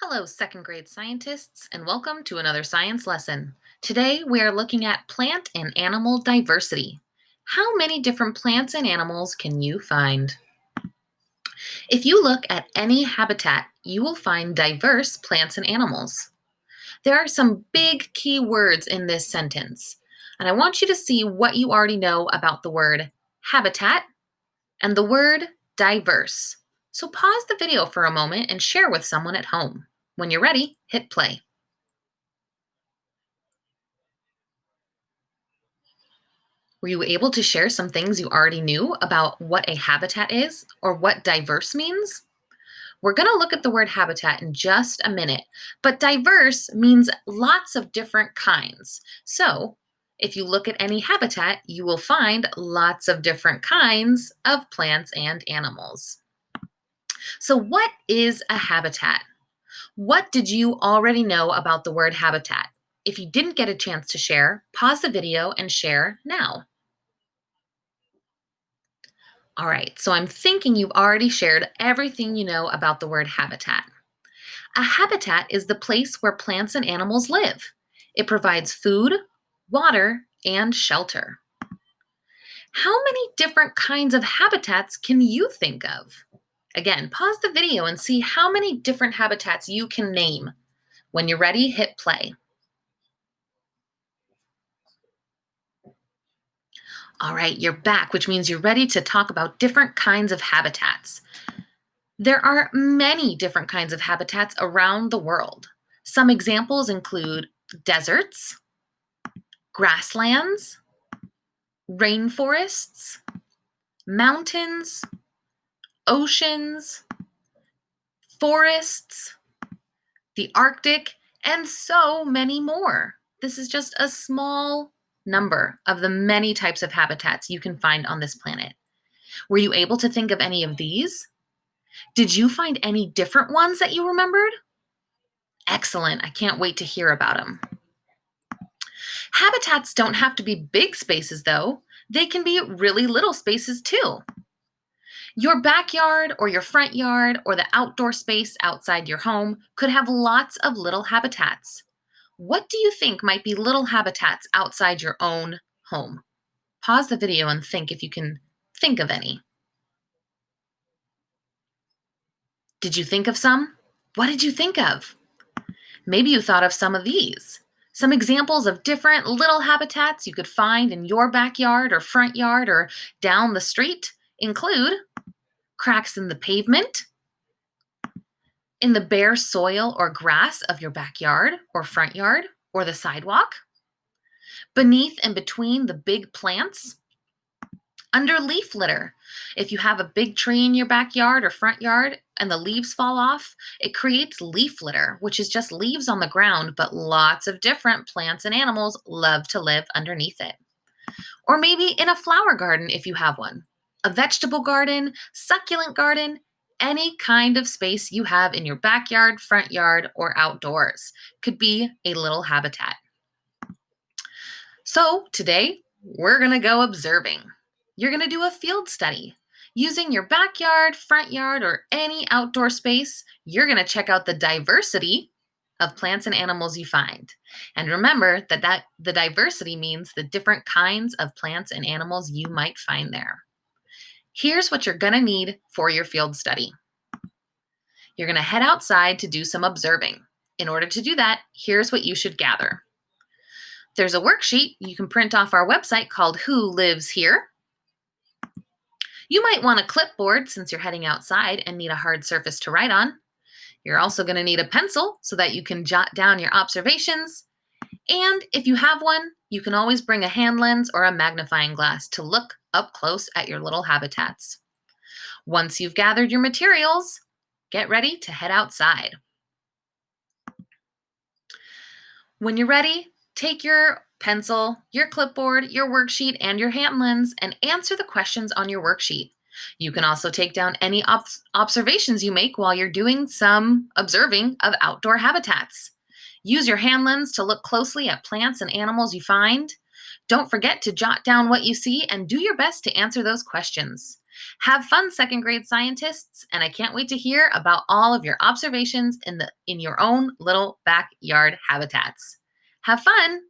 Hello, second grade scientists, and welcome to another science lesson. Today we are looking at plant and animal diversity. How many different plants and animals can you find? If you look at any habitat, you will find diverse plants and animals. There are some big key words in this sentence, and I want you to see what you already know about the word habitat and the word diverse. So pause the video for a moment and share with someone at home. When you're ready, hit play. Were you able to share some things you already knew about what a habitat is or what diverse means? We're going to look at the word habitat in just a minute, but diverse means lots of different kinds. So, if you look at any habitat, you will find lots of different kinds of plants and animals. So, what is a habitat? What did you already know about the word habitat? If you didn't get a chance to share, pause the video and share now. All right, so I'm thinking you've already shared everything you know about the word habitat. A habitat is the place where plants and animals live. It provides food, water, and shelter. How many different kinds of habitats can you think of? Again, pause the video and see how many different habitats you can name. When you're ready, hit play. All right, you're back, which means you're ready to talk about different kinds of habitats. There are many different kinds of habitats around the world. Some examples include deserts, grasslands, rainforests, mountains, oceans, forests, the Arctic, and so many more. This is just a small number of the many types of habitats you can find on this planet. Were you able to think of any of these? Did you find any different ones that you remembered? Excellent. I can't wait to hear about them. Habitats don't have to be big spaces, though. They can be really little spaces, too. Your backyard or your front yard or the outdoor space outside your home could have lots of little habitats. What do you think might be little habitats outside your own home? Pause the video and think if you can think of any. Did you think of some? What did you think of? Maybe you thought of some of these. Some examples of different little habitats you could find in your backyard or front yard or down the street include cracks in the pavement, in the bare soil or grass of your backyard or front yard or the sidewalk, beneath and between the big plants, under leaf litter. If you have a big tree in your backyard or front yard and the leaves fall off, it creates leaf litter, which is just leaves on the ground, but lots of different plants and animals love to live underneath it. Or maybe in a flower garden if you have one, a vegetable garden, succulent garden, any kind of space you have in your backyard, front yard, or outdoors could be a little habitat. So today, we're going to go observing. You're going to do a field study. Using your backyard, front yard, or any outdoor space, you're going to check out the diversity of plants and animals you find. And remember that the diversity means the different kinds of plants and animals you might find there. Here's what you're going to need for your field study. You're going to head outside to do some observing. In order to do that, here's what you should gather. There's a worksheet you can print off our website called Who Lives Here? You might want a clipboard since you're heading outside and need a hard surface to write on. You're also going to need a pencil so that you can jot down your observations. And if you have one, you can always bring a hand lens or a magnifying glass to look up close at your little habitats. Once you've gathered your materials, get ready to head outside. When you're ready, take your pencil, your clipboard, your worksheet, and your hand lens and answer the questions on your worksheet. You can also take down any observations you make while you're doing some observing of outdoor habitats. Use your hand lens to look closely at plants and animals you find. Don't forget to jot down what you see and do your best to answer those questions. Have fun, second grade scientists, and I can't wait to hear about all of your observations in your own little backyard habitats. Have fun!